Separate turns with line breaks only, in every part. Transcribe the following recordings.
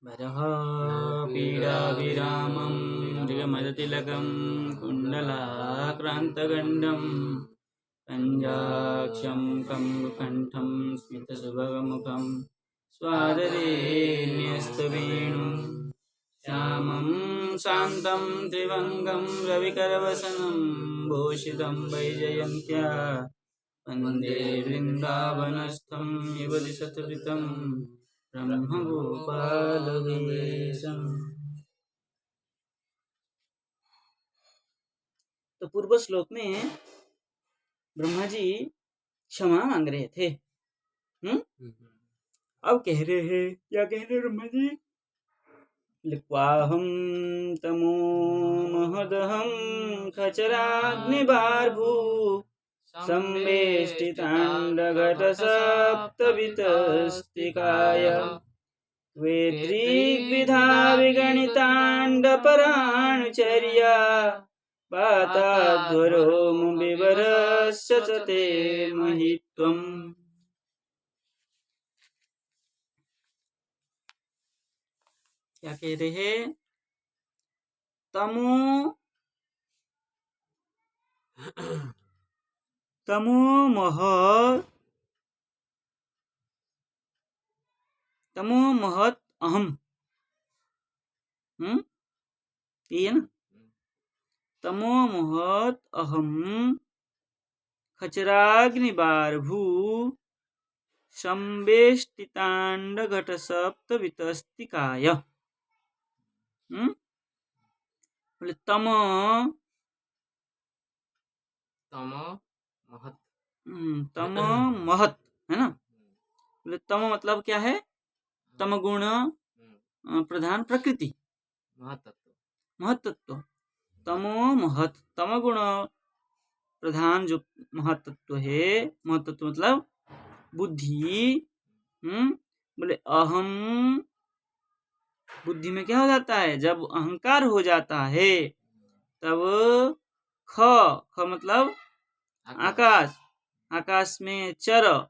भरः पीडाभिरामं मृगमदतिलकं कुण्डलाक्रान्तगण्डं पञ्जाक्षं कम्बुकण्ठं स्मितसुभगमुखं स्वादरेण्यस्तवेणुं श्यामं शान्तं त्रिभङ्गं रविकरवसनं भूषितं वैजयन्त्या वन्दे वृन्दावनस्थं युवति शतवृतं ब्रह्मगोपालवेशम्। तो पूर्व श्लोक में ब्रह्मा जी क्षमा मांग रहे थे। अब कह रहे हैं, क्या कह रहे ब्रह्मा जी? लिक्वाहं तमो महदहं खचराग्निबार्भू संवेष्टिताण्डघटसप्तवितस्तिकाय वेदृग्विधा विगणिताण्डपराणुचर्या पाताध्वरोमुविवरस्य च ते महित्वम्। क्या कह रहे हैं? तमो महत अहम। ये है ना, तमो महत अहम खचराग्निबार्भू संवेष्टिताण्डघटसप्तवितस्तिकाय। बोले तम महत है ना। बोले तम मतलब क्या है? तम गुण प्रधान प्रकृति, महतत्व। तमो महत, तम गुण प्रधान जो महतत्व है, महतत्व मतलब बुद्धि। बोले अहम, बुद्धि में क्या हो जाता है? जब अहंकार हो जाता है तब ख मतलब आकाश, आकाश में चर,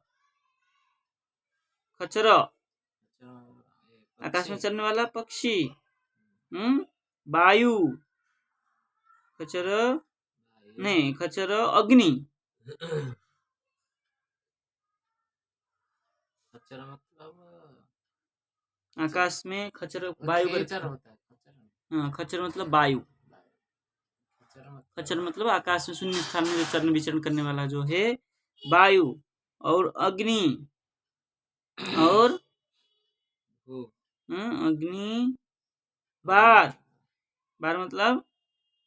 खचर, आकाश में चलने वाला पक्षी, वायु, खचर नहीं, खचर अग्नि, आकाश में खचर वायु होता है। हाँ, खचर मतलब वायु, खचर मतलब आकाश में शून्य स्थान में जो चरण विचरण करने वाला जो है वायु, और अग्नि, और अग्नि, बार, बार मतलब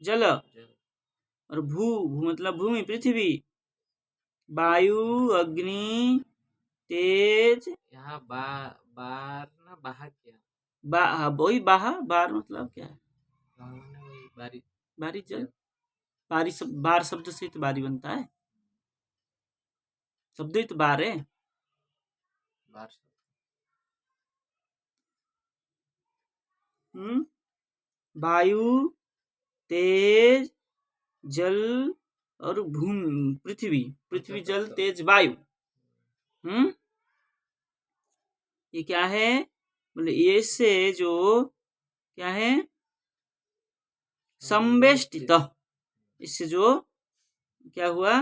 जल, और भू मतलब भूमि, पृथ्वी, वायु, अग्नि, तेज, यहाँ बार ना बाहर क्या? वही बार मतलब क्या है? बारी, बारी जल, बारी बार शब्द से तो बारी बनता है, शब्द ही तो बार है। बार वायु, तेज, जल और भूमि, पृथ्वी, पृथ्वी, जल, तेज, वायु। ये क्या है? बोले ये से जो क्या है? संवेष्टित, इससे जो क्या हुआ?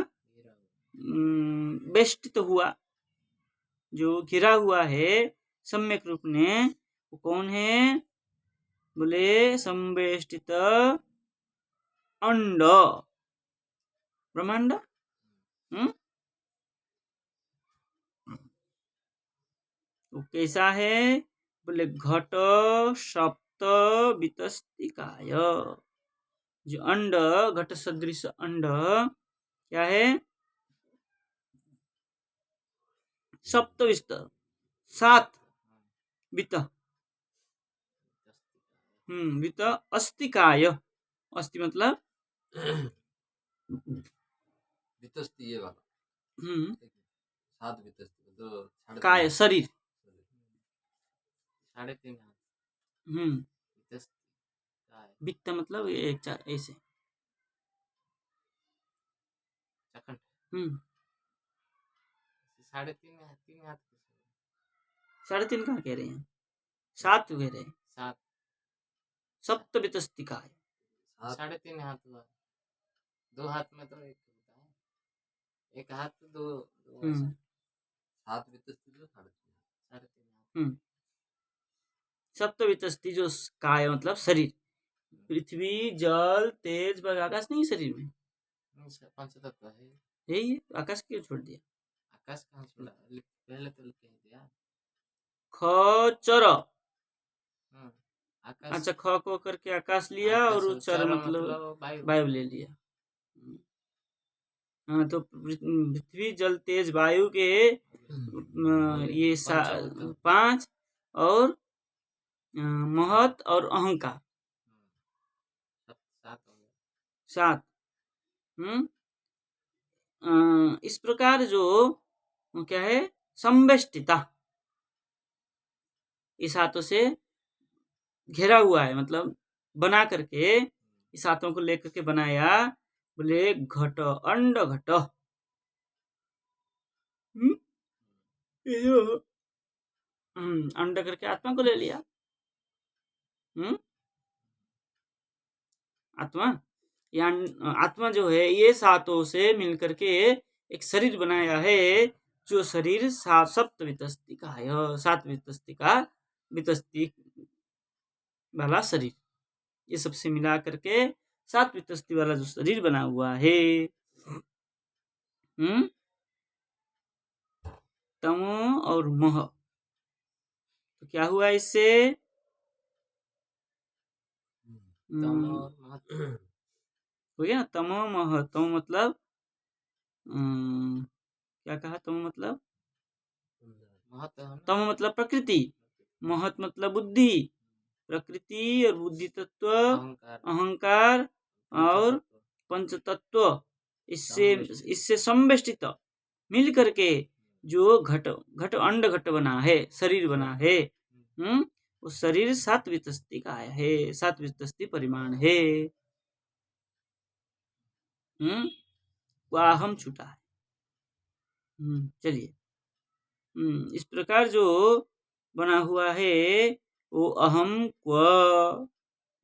वेष्टित हुआ, जो घिरा हुआ है सम्यक रूप में, वो कौन है? बोले संवेष्टित अंड, ब्रह्मांड। वो कैसा है? बोले घट सप्त वितस्तिकाय, जो अंड, घट सदृश अंड क्या है? सप्तविस्त, सात, वित, वित अस्तिकाय, अस्ति मतलब वितस्ति, ये वाला सात वितस्ति तो काय शरीर, 3.5 हाथ। वित्त मतलब एक ऐसे 3.5 हाथ, 3.5 कहाँ कह रहे हैं? सात कह रहे,
सात
सप्तवितस्तिकाय।
3.5 हाथ हुआ, 2 हाथ में तो एक होता है, एक हाथ तो दो ऐसा। 7 वितस्ती जो 3.5 हाथ।
सप्तवितस्ती जो काय मतलब शरीर, पृथ्वी जल तेज पर आकाश नहीं शरीर में,
पंच तत्व है
यही है। आकाश क्यों छोड़ दिया?
आकाश कहाँ छोड़ा, पहले तो लिख दिया।
खचर,
आकाश,
अच्छा ख को करके आकाश लिया और चर मतलब वायु ले लिया। हाँ तो पृथ्वी जल तेज वायु के ये 5 और महत और अहंकार 7। इस प्रकार जो क्या है संवेष्टिता, इस हाथों से घेरा हुआ है, मतलब बना करके इस हाथों को लेकर के बनाया। बोले घट अंड घट, अंड करके आत्मा को ले लिया। आत्मा या आत्मा जो है ये सातों से मिलकर के एक शरीर बनाया है, जो शरीर सप्त वितस्ती का है, 7 वितस्ती का वितस्ती वाला शरीर, ये सबसे मिला करके 7 वितस्ती वाला जो शरीर बना हुआ है। तमो और मह, तो क्या हुआ इससे? हो गया तमो मह। तमो मतलब क्या कहा? तमो मतलब तमो मतलब प्रकृति, महत मतलब बुद्धि, प्रकृति और बुद्धि तत्व, अहंकार और पंच तत्व, इससे संवेष्टित मिल करके जो घट अंड घट बना है, शरीर बना है, वो शरीर 7 वितस्ती का है, 7 वितस्ती परिमाण है। वाहम छूटा है। चलिए, इस प्रकार जो बना हुआ है वो अहम क्व,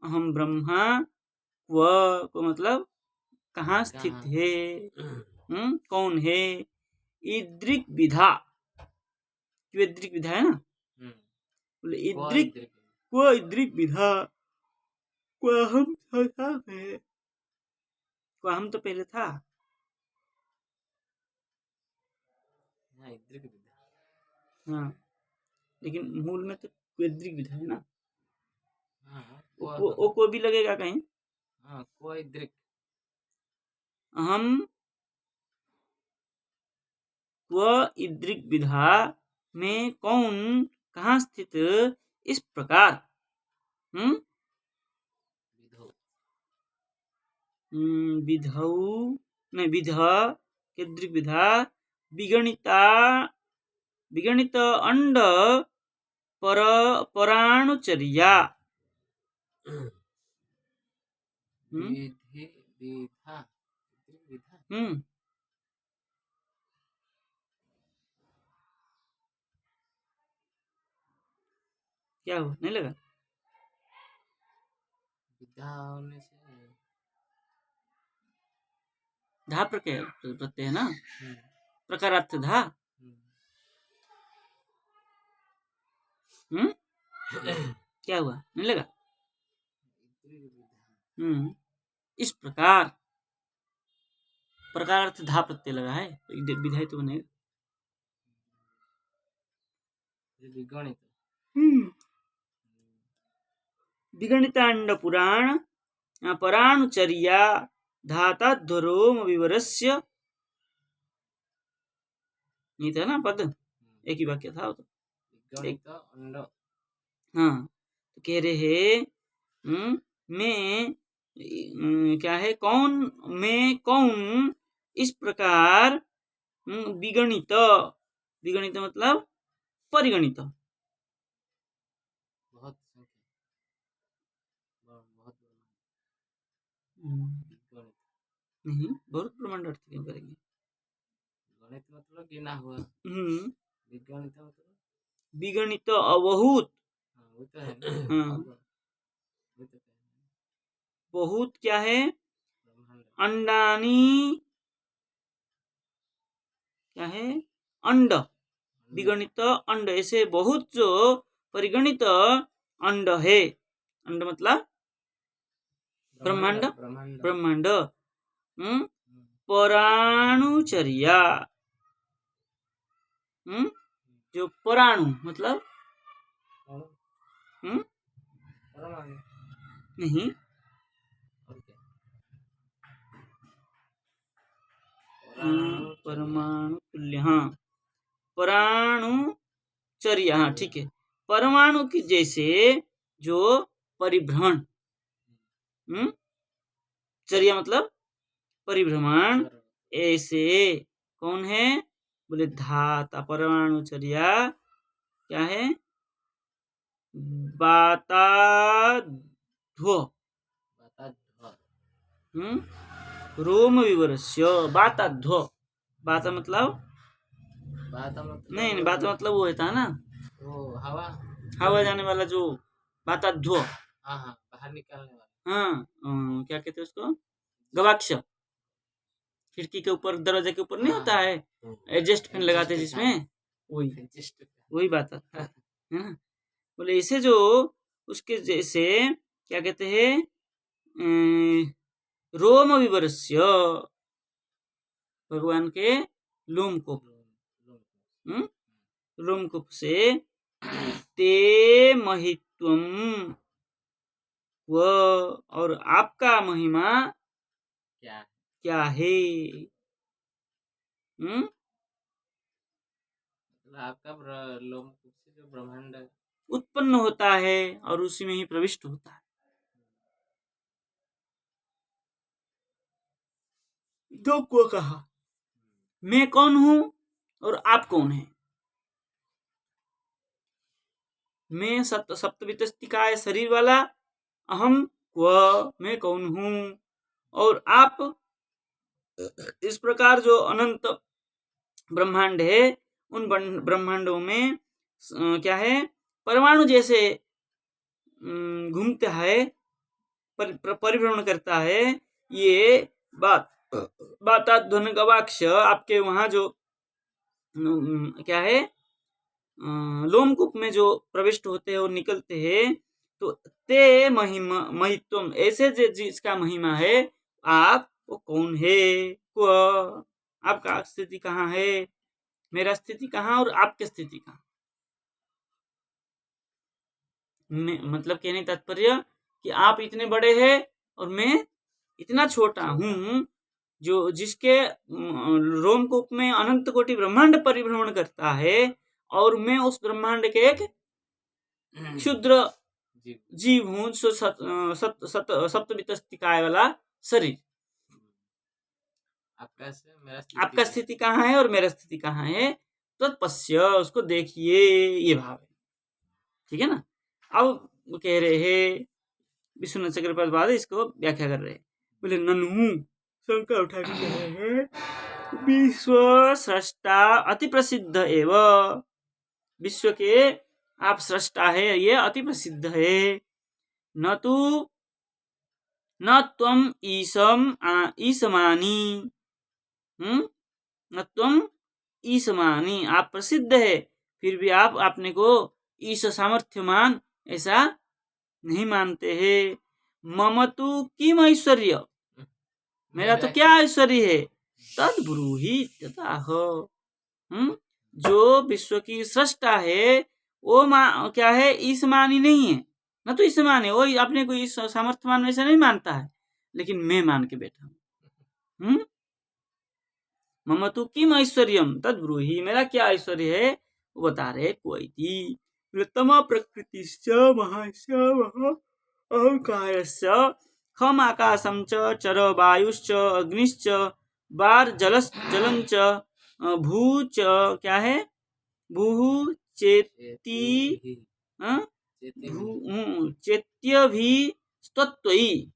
अहम ब्रह्मा क्व को मतलब कहाँ स्थित है, कौन है? ईदृक विधा, ईदृक विधा है ना, बोले ईदृक क्व ईदृक विधा क्वहम था है, क्वहम तो पहले था। हाँ लेकिन मूल में तो क्वेद्रिक विधा है ना, वो को भी लगेगा कहीं। अहम क्व ईदृक विधा में कौन कहाँ स्थित, इस प्रकार विधौ नहीं विध कीदृक विधा विगणिता, विगणित अंड पराणुचर्या, क्या हो नहीं लगा? धा प्रत्यय है ना, प्रकारार्थ धा। क्या हुआ नहीं लगा? इस प्रकार प्रकारार्थ धा प्रत्यय लगा है, तो विधाई तो बनेगा। विगणितांड पुराण पराणुचर्या धाताध्वरोम विवरस्य, नहीं था ना पद, एक ही वाक्य था तो हाँ तो कह रहे हैं मैं क्या है कौन, मैं कौन इस प्रकार विगणित, विगणित मतलब परिगणित, नहीं बहुत प्रमाण अर्थ क्यों करेंगे? गणित मतलब गिना हुआ, विगणित मतलब विगणित अबहुत,
वो तो है ना।
हाँ।
अब वो तो
बहुत क्या है?
ब्रह्मांड
अंडानी क्या है? अंड, विगणित अंड, ऐसे बहुत जो परिगणित अंड है। अंड मतलब ब्रह्मांड,
ब्रह्मांड
ब्रह्मांड।
हम्म,
पराणुचर्या, जो पराणु मतलब
परमाणु परमाणु
नहीं,
और क्या परमाणु
परमाणु तुल्य, हाँ, पराणुचर्या, हाँ ठीक है। परमाणु की जैसे जो परिभ्रमण, चर्या मतलब परिभ्रमण, ऐसे कौन है? बोले धाता। परमाणुचर्या क्या है? बाताध्व, रोम विवरस्य बाताध्व। बाता मतलब नहीं, बाता मतलब वो होता है ना,
वो हवा
हवा जाने वाला जो बाताध्व।
हाँ हाँ बाहर निकालने वाला
हाँ, क्या कहते हैं उसको? गवाक्ष। खिड़की के ऊपर, दरवाजे के ऊपर नहीं होता है एडजस्ट फैन लगाते हैं जिसमें, वही वही बात है ना। बोले इसे जो उसके जैसे क्या कहते हैं? रोम विवरस्य, भगवान के लोमकूप, लोमकूप से ते महित्वम, व और आपका महिमा
क्या
क्या है?
आपका लोमकूप से जो ब्रह्मांड
उत्पन्न होता है और उसी में ही प्रविष्ट होता है। दो को कहा, मैं कौन हूं और आप कौन है? मैं सप्तवितस्तिकाय शरीर वाला अहम क्व, मैं कौन हूं, और आप इस प्रकार जो अनंत ब्रह्मांड है, उन ब्रह्मांडों में क्या है? परमाणु जैसे घूमता है, परिभ्रमण करता है। ये बाताध्वन गवाक्ष आपके वहां जो क्या है? लोमकूप में जो प्रविष्ट होते हैं और निकलते हैं, तो ते महित्वम, ऐसे जिसका महिमा है, आप वो कौन है? क्व, आपका स्थिति कहाँ है? मेरा स्थिति कहाँ और आपकी स्थिति कहाँ? मतलब कहने तात्पर्य कि आप इतने बड़े हैं और मैं इतना छोटा हूँ, जो जिसके रोमकूप में अनंत कोटि ब्रह्मांड परिभ्रमण करता है, और मैं उस ब्रह्मांड के एक क्षुद्र जीव हूँ, सप्तवितस्तिकाय वाला शरीर। आपका स्थिति कहाँ है और मेरा स्थिति कहाँ है? तत्पश्य, उसको देखिए, ये भाव है। ठीक है ना। अब वो कह रहे हैं विश्वनाथ चक्रपाल बाद इसको व्याख्या कर रहे हैं। बोले नन्हु, शंका उठा के कह रहे हैं विश्व सृष्टा अति प्रसिद्ध एवं, विश्व के आप सृष्टा है, ये अति प्रसिद्ध है। न तो न त्वम ईसमानी, न त्वम ईसमानी, आप प्रसिद्ध है, फिर भी आप अपने को ईश सामर्थ्यमान ऐसा नहीं मानते हैं। मम तो किम ऐश्वर्य, मेरा तो क्या ऐश्वर्य है? तद ब्रूहि तथाह, जो विश्व की सृष्टा है वो क्या है? ईसमानी नहीं है, न तो ईसमान है, वो अपने को इस सामर्थ्यमान वैसे नहीं मानता है, लेकिन मैं मान के बैठा हूँ। मम तो किम ऐश्वर्यम तद ब्रूहि, मेरा क्या ऐश्वर्य है वो बता रहे। कोई थी तम प्रकृतिश्च महाश्च अहंकारश्च खम आकाशम च चर वायुश्च अग्निश्च वार जलंच भू च क्या है? भू चेती चेत्य भी स्तत्वई,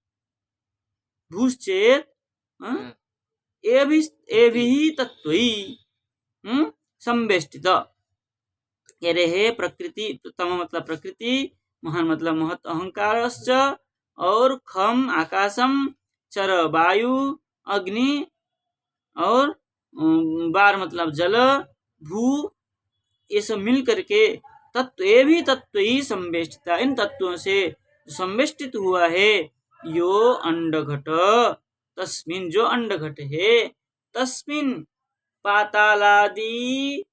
भूश्चेत एभिः तत्त्वई संवेष्टित। कह रहे हैं प्रकृति, तम मतलब प्रकृति, महान मतलब महत् अहंकारश्च, और खम आकाशम, चर वायु अग्नि, और बार मतलब जल, भू, ये सब मिल करके तत्व, ये भी तत्व ही संवेष्टिता, इन तत्वों से संवेष्टित हुआ है। यो अंडघट तस्मिन, जो अंडघट है, तस्मिन पातालादि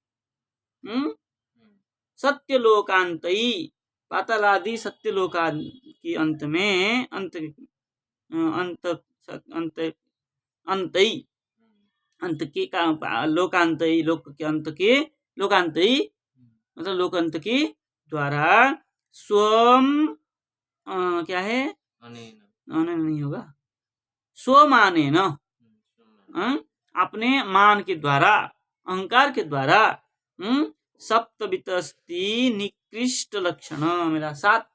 सत्यलोकांतई, पातालादि सत्यलोका की अंत में, अंत अंत अंत अंतई, अंत के का लोकांतई, लोक के अंत के, लोकांतई मतलब लोकांत के द्वारा, स्वम क्या है, अनेन नहीं होगा, स्वमानेन, अपने मान के द्वारा, अहंकार के द्वारा, सप्तवितस्ति निकृष्ट लक्षण, मेरा 7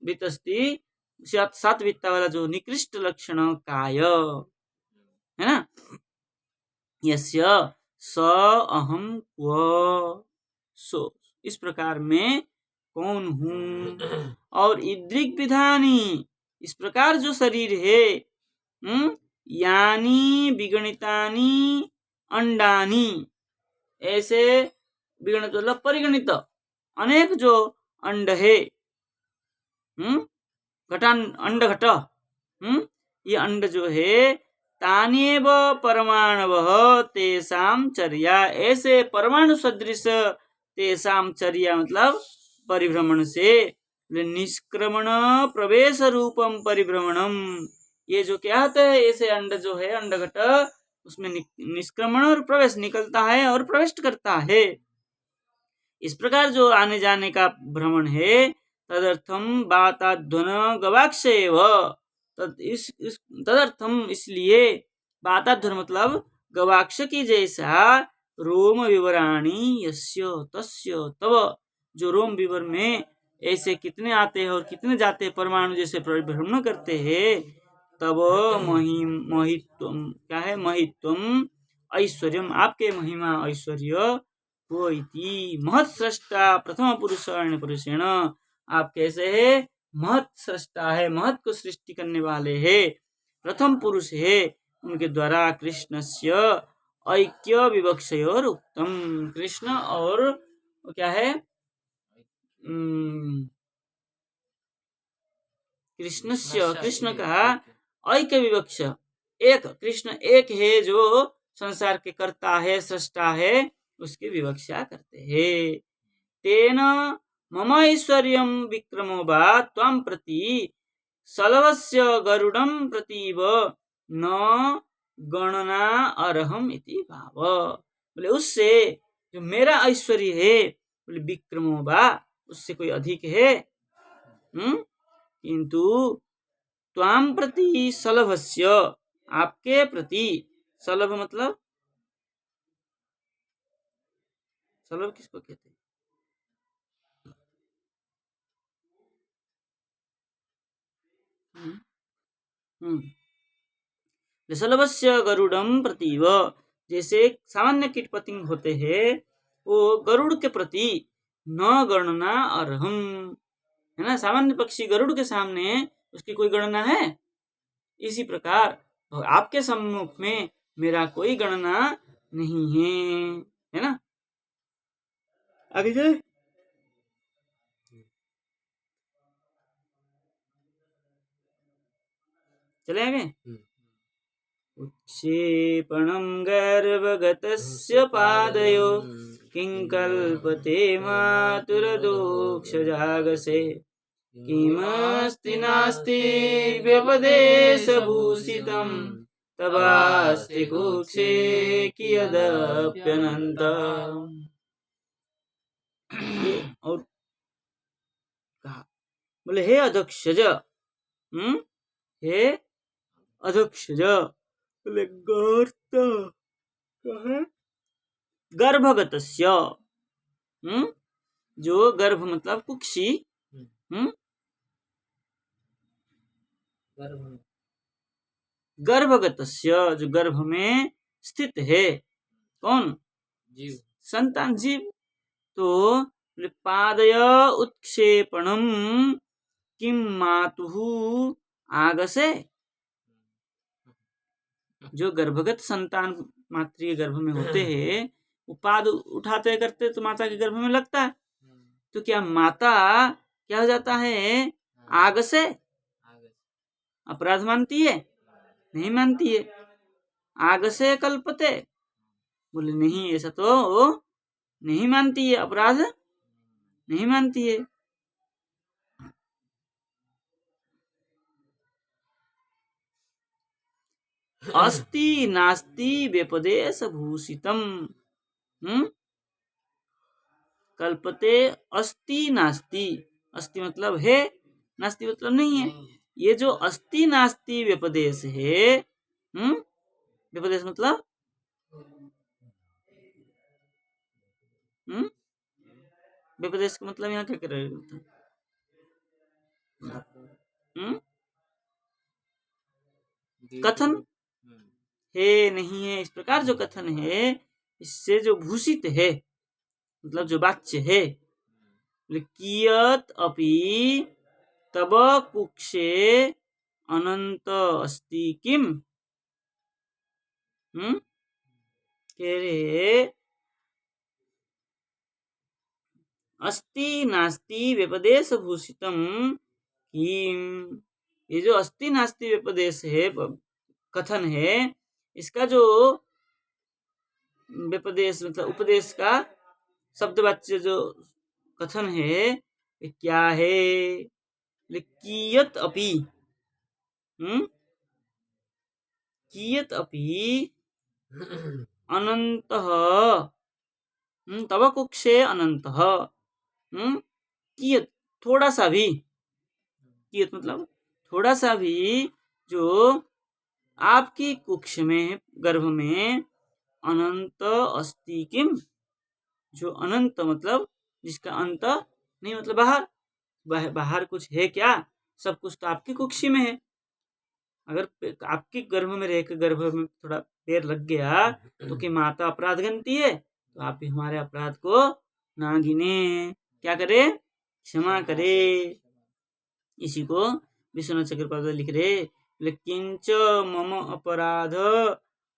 वितस्ति, 7 वित्ता वाला जो निकृष्ट लक्षण काय है ना, यस्य स अहम क्व, सो इस प्रकार में कौन हूँ, और इद्रिक विधानी, इस प्रकार जो शरीर है, यानी विगणितानी अंडानी, ऐसे विगणित मतलब परिगणित अनेक जो अंड है, घटान अंड घट, ये अंड जो है, तानेव परमाणवः तेषां चर्या, ऐसे परमाणु सदृश तेषां चर्या मतलब परिभ्रमण से, निष्क्रमण प्रवेश रूपम परिभ्रमणम, ये जो क्या होता है, ऐसे अंड जो है, अंड घट, उसमें निष्क्रमण और प्रवेश निकलता है और प्रवेश करता है। इस प्रकार जो आने जाने का भ्रमण है, तदर्थम बाताध्वन गवाक्षेव, तदर्थम इसलिए, बाताध्वन मतलब गवाक्ष की जैसा, रोम विवराणी यस्य तस्य तव, जो रोम विवर में ऐसे कितने आते हैं और कितने जाते हैं, परमाणु जैसे परिभ्रमण करते हैं, तब महित्वम क्या है, महित्वम ऐश्वर्यम, आपके महिमा ऐश्वर्य वो इति, महत् सृष्टा प्रथम पुरुष अन्य पुरुषेण, आप कैसे है, महत् सृष्टा है, महत् को सृष्टि करने वाले है, प्रथम पुरुष है, उनके द्वारा कृष्णस्य ऐक्य विवक्षयोर उत्तम, कृष्ण और क्या है, कृष्णस्य, कृष्ण का ऐक्य विवक्ष, एक कृष्ण एक है जो संसार के कर्ता है, सृष्टा है, उसकी विवक्षा करते हैं। तेन मम ऐश्वर्यं विक्रमो वा त्वं प्रति सलवस्य गरुडं प्रतीव न गणना अर्हम इति भाव, बोले उससे जो मेरा ऐश्वर्य है, बोले विक्रमो वा, उससे कोई अधिक है, किंतु त्वाम प्रति सलभस्य, आपके प्रति, सलभ मतलब, सलभ किसको कहते हैं, सलभस्य गरुड़म प्रतीव, जैसे सामान्य कीट पतंग होते हैं, वो गरुड़ के प्रति न गणना अर्हम, है ना, सामान्य पक्षी गरुड़ के सामने उसकी कोई गणना है, इसी प्रकार आपके सम्मुख में मेरा कोई गणना नहीं है ना। आगे जाए, चले आगे, उत्क्षेपणं गर्भगतस्य पादयो किं कल्पते मातुरदोक्षजागसे, किमस्ति नास्ति व्यपदेशभूषितं तवास्ति कुक्षे कियदप्यनन्त। और कहा, बोले हे अधक्षज, हे अधक्षज, बोले गर्त गर्भगतस्य, जो गर्भ मतलब कुक्षी, गर्भगतस्य जो गर्भ में स्थित है, कौन, जीव, संतान जीव, तो पादय उत्क्षेपणम किम मातुः आगसे, जो गर्भगत संतान मातृ गर्भ में होते हैं वो पाद उठाते करते तो माता के गर्भ में लगता है, तो क्या माता क्या हो जाता है, आग से अपराध मानती है, नहीं मानती है। आग से कल्पते, बोले नहीं, ऐसा तो नहीं मानती है, अपराध नहीं मानती है। अस्ति नास्ति व्यपदेश भूषितम, कल्पते अस्ति नास्ति, अस्ति मतलब है, नास्ति मतलब नहीं है। ये जो अस्ति नास्ति व्यपदेश है, व्यपदेश मतलब व्यपदेश का मतलब यहाँ क्या कर रहे हो, कथन है नहीं है, इस प्रकार जो कथन है इससे जो भूषित है मतलब जो वाच्य है, कियत अपि तब कुक्षे अनंत अस्ति किम, कह रहे अस्ति नास्ति व्यपदेश भूषितम किम, ये जो अस्ति नास्ति व्यपदेश है कथन है, इसका जो व्यपदेश मतलब उपदेश का शब्दवाच्य जो कथन है ये क्या है, कियत अपि, कियत अपि अनंतः, तव कुक्षे अनंतः, कियत थोड़ा सा भी, कियत मतलब थोड़ा सा भी, जो आपकी कुक्ष में गर्भ में अनंत अस्ति किम, जो अनंत मतलब जिसका अंत नहीं, मतलब बाहर बाहर कुछ है क्या, सब कुछ तो आपकी कुक्षी में है। अगर आपके गर्भ में रहकर गर्भ में थोड़ा पैर लग गया तो कि माता अपराध गनती है, तो आप भी हमारे अपराध को ना गिने, क्या करे, क्षमा करे। इसी को विश्वनाथ चक्रपाद लिख रहे, किंच मम अपराध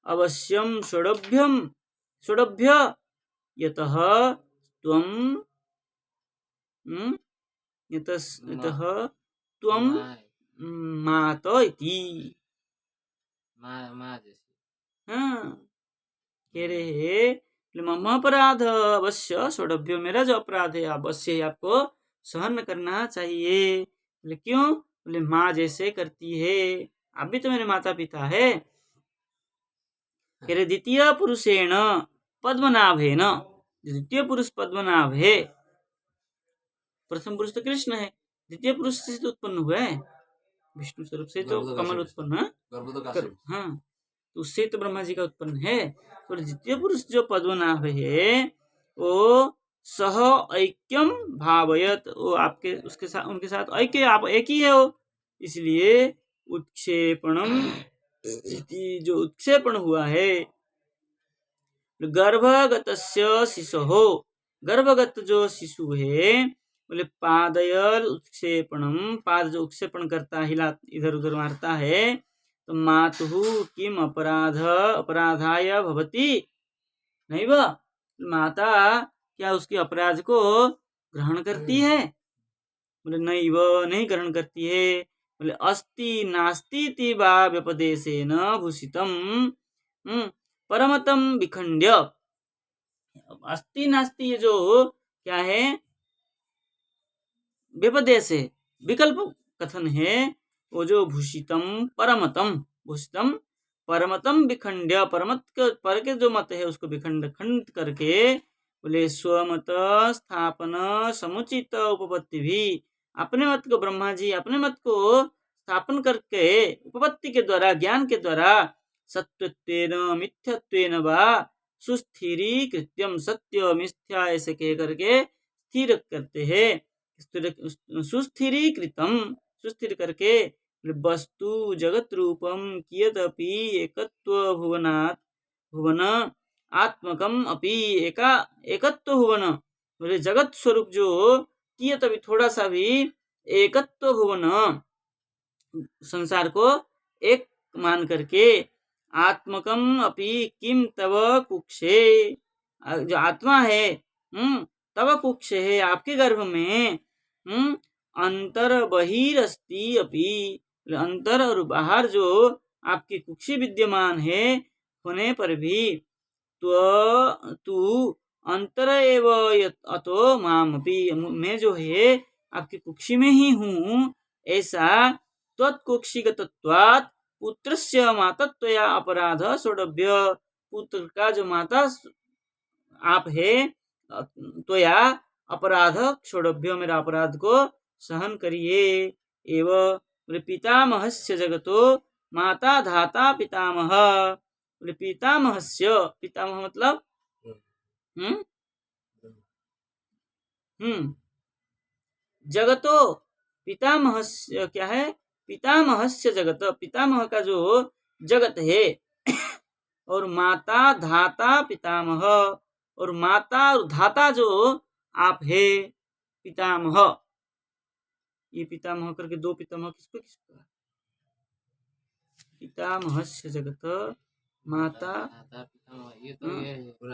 अवश्यम षोडभ्य यतः त्वं मात इति, कह रहे मम अपराध अवश्य षोडभ्य, मेरा जो अपराध है अवश्य आपको सहन करना चाहिए। बोले क्यों, बोले माँ जैसे करती है, आप भी तो मेरे माता पिता है। कह रहे द्वितीय पुरुषेण पद्मनाभेन, द्वितीय पुरुष पद्मनाभ है, प्रथम पुरुष तो कृष्ण है, द्वितीय पुरुष से तो उत्पन्न हुआ है, विष्णु स्वरूप से तो कमल उत्पन्न, हाँ तो उससे तो ब्रह्मा जी का उत्पन्न है। तो द्वितीय पुरुष जो पद्मनाभ है वो सह ऐक्यम भावयत, वो आपके उसके साथ उनके साथ ऐक्य, आप एक ही है वो, इसलिए उत्क्षेपणम, जो उत्क्षेपण हुआ है। गर्भगतस्य शिशुः, गर्भगत जो शिशु है, बोले पादयल उत्क्षेपणम, पाद जो उत्क्षेपण करता है, हिला इधर उधर मारता है, तो मातुः किम अपराधाय भवति नैव, माता क्या उसके अपराध को ग्रहण करती है, बोले नैव, नहीं ग्रहण करती है। बोले अस्ति नास्ति इति वा व्यपदेशेन भूषितम परमतम विखंड्य, अस्ति नास्ति ये जो क्या है, व्यपदेश है, विकल्प कथन है, वो जो भूषितम परमतम विखंड्य, परमत के पर के जो मत है उसको विखंड खंड करके, बोले स्वमत स्थापन समुचित उपपत्ति भी, अपने मत को ब्रह्मा जी अपने मत को स्थापन करके उपपत्ति के द्वारा, ज्ञान के द्वारा, सत्यत्वेन मिथ्यत्वेन वा सुस्थिरीकृत्यम, सत्य मिथ्या ऐसे कह करके स्थिर करते हैं, सुस्थिरीकृतम, सुस्थिर करके, वस्तु जगत रूपम कियदपि एकत्व भुवनात् भुवन आत्मकम अपि एकत्व भुवन, बोले जगत स्वरूप जो कियत अभी थोड़ा सा भी एकत्व भुवन, संसार को एक मान करके, आत्मकम अपि किम तव कुक्षे, जो आत्मा है तव कुक्षे है, आपके गर्भ में, अंतर बहिरस्ति अपि, अंतर और बाहर जो आपकी कुक्षी विद्यमान है होने पर भी, तू अंतर एव अतो मामपि, मैं जो है आपकी कुक्षी में ही हूँ, ऐसा त्वत्कुक्षिगतत्वात् पुत्रस्य मातत्वया अपराध सोढव्य, पुत्र का जो माता आप है, त्वया अपराध क्षोढव्य, मेरा अपराध को सहन करिए। एवं पितामहस्य जगतो माता धाता पितामह, पितामहस्य, पितामह मतलब जगतो, पितामहस्य क्या है, पितामहस्य जगत, पितामह का जो जगत है, और माता धाता पितामह, और माता और धाता जो आप है पितामह। ये पितामह करके दो पितामह किसको किसको, पितामहस्य जगत माता,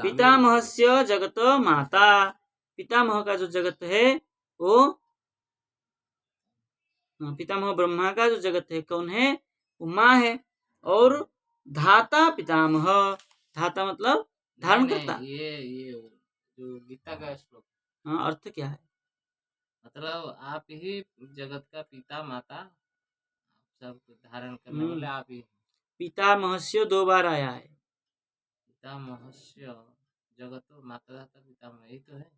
पितामहस्य जगत माता, पितामह का जो जगत है वो, पितामह ब्रह्मा का जो जगत है कौन है, वो माँ है। और धाता पितामह, धाता मतलब धारण करता।
ये जो गीता का श्लोक,
हाँ, अर्थ क्या है,
मतलब आप ही जगत का पिता माता सब धारण करने वाले आप ही।
पितामहस्य दो बार आया है,
पितामहस्य जगत माता धाता पितामह, यही तो है।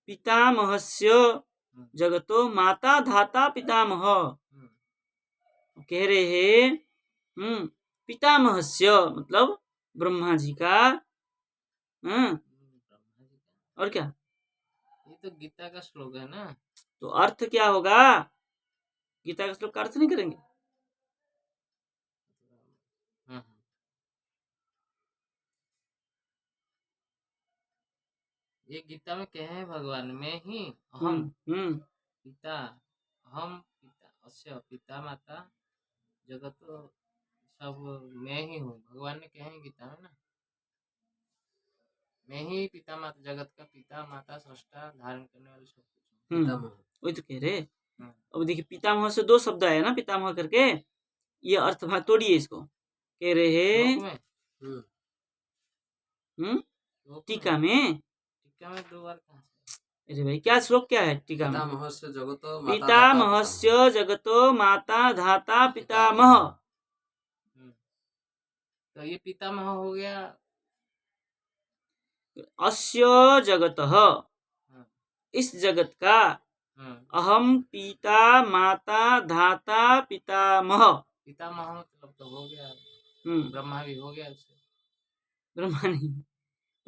पितामहस्य जगतो माता धाता पितामह, कह रहे हैं पितामहस्य मतलब ब्रह्मा जी का, और क्या,
ये तो गीता का श्लोक है ना,
तो अर्थ क्या होगा, गीता का श्लोक का अर्थ नहीं करेंगे।
ये गीता में कहे हैं भगवान, मैं ही हम पिता, हम पिता, अस्य पिता माता जगत सब मैं ही हूँ, भगवान ने कहे हैं गीता में ना, मैं ही पिता माता, जगत का पिता माता सृष्टा धारण करने वाले सब कुछ,
वही तो कह रहे। अब देखिए पितामह से दो शब्द आया ना, पितामह करके, ये अर्थ भाग तोड़िए इसको, कह रहे हैं टीका में,
दो बार कहा,
अरे भाई क्या श्लोक क्या है टीका में, पितामहस्य जगतो माता धाता पितामह,
तो ये पितामह हो गया,
अस्य जगतः, इस जगत का, अहम पिता माता धाता पितामह,
पितामह मतलब तो हो गया, ब्रह्मा भी हो गया उससे,
ब्रह्मा नहीं,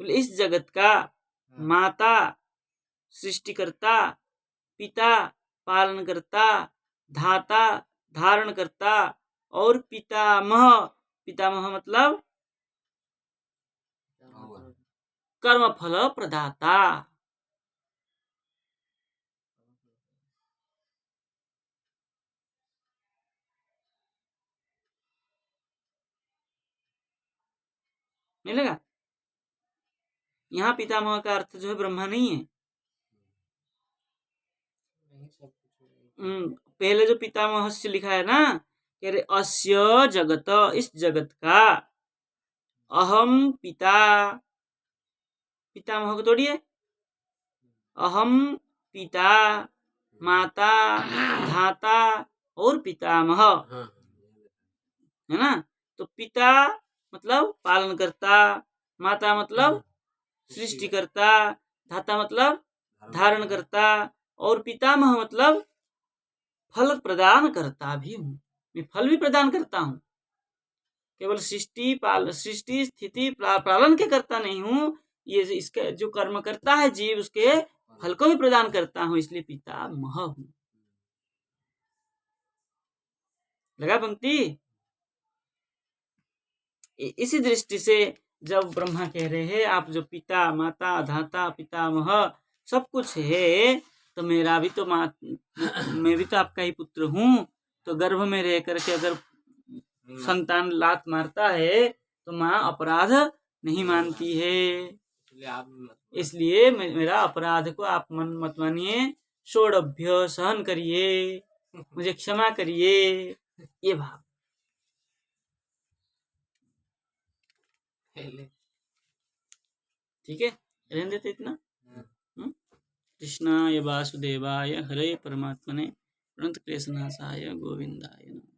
इस जगत का माता सृष्टिकर्ता, पिता पालनकर्ता, धाता धारण करता, और पितामह, पितामह मतलब कर्मफल प्रदाता। मिलेगा, यहाँ पितामह का अर्थ जो है ब्रह्मा नहीं है। पहले जो पितामह से लिखा है ना, कह रहे अस्य जगत, इस जगत का, अहम पिता, पितामह को तोड़िए, अहम पिता माता धाता और पितामह, है ना। तो पिता मतलब पालन करता, माता मतलब सृष्टिकर्ता, धाता मतलब धारण करता, और पितामह मतलब फल प्रदान करता भी हूँ, मैं फल भी प्रदान करता हूँ, केवल सृष्टि स्थिति पालन के करता नहीं हूँ, ये इसके जो कर्म करता है जीव उसके फल को भी प्रदान करता हूँ, इसलिए पितामह हूँ। लगा पंक्ति। इसी दृष्टि से जब ब्रह्मा कह रहे हैं आप जो पिता माता धाता पितामह सब कुछ है, तो मेरा भी तो मैं भी तो आपका ही पुत्र हूँ। तो गर्भ में रह करके अगर संतान लात मारता है तो माँ अपराध नहीं मानती है। इसलिए मेरा अपराध को आप मन मत मानिए, षोडभ्य सहन करिए, मुझे क्षमा करिए, ये भाव। ठीक है, रहने देते इतना। कृष्णाय वासुदेवाय हरे परमात्मने प्रणत क्लेशनाशाय गोविंदाय नमः।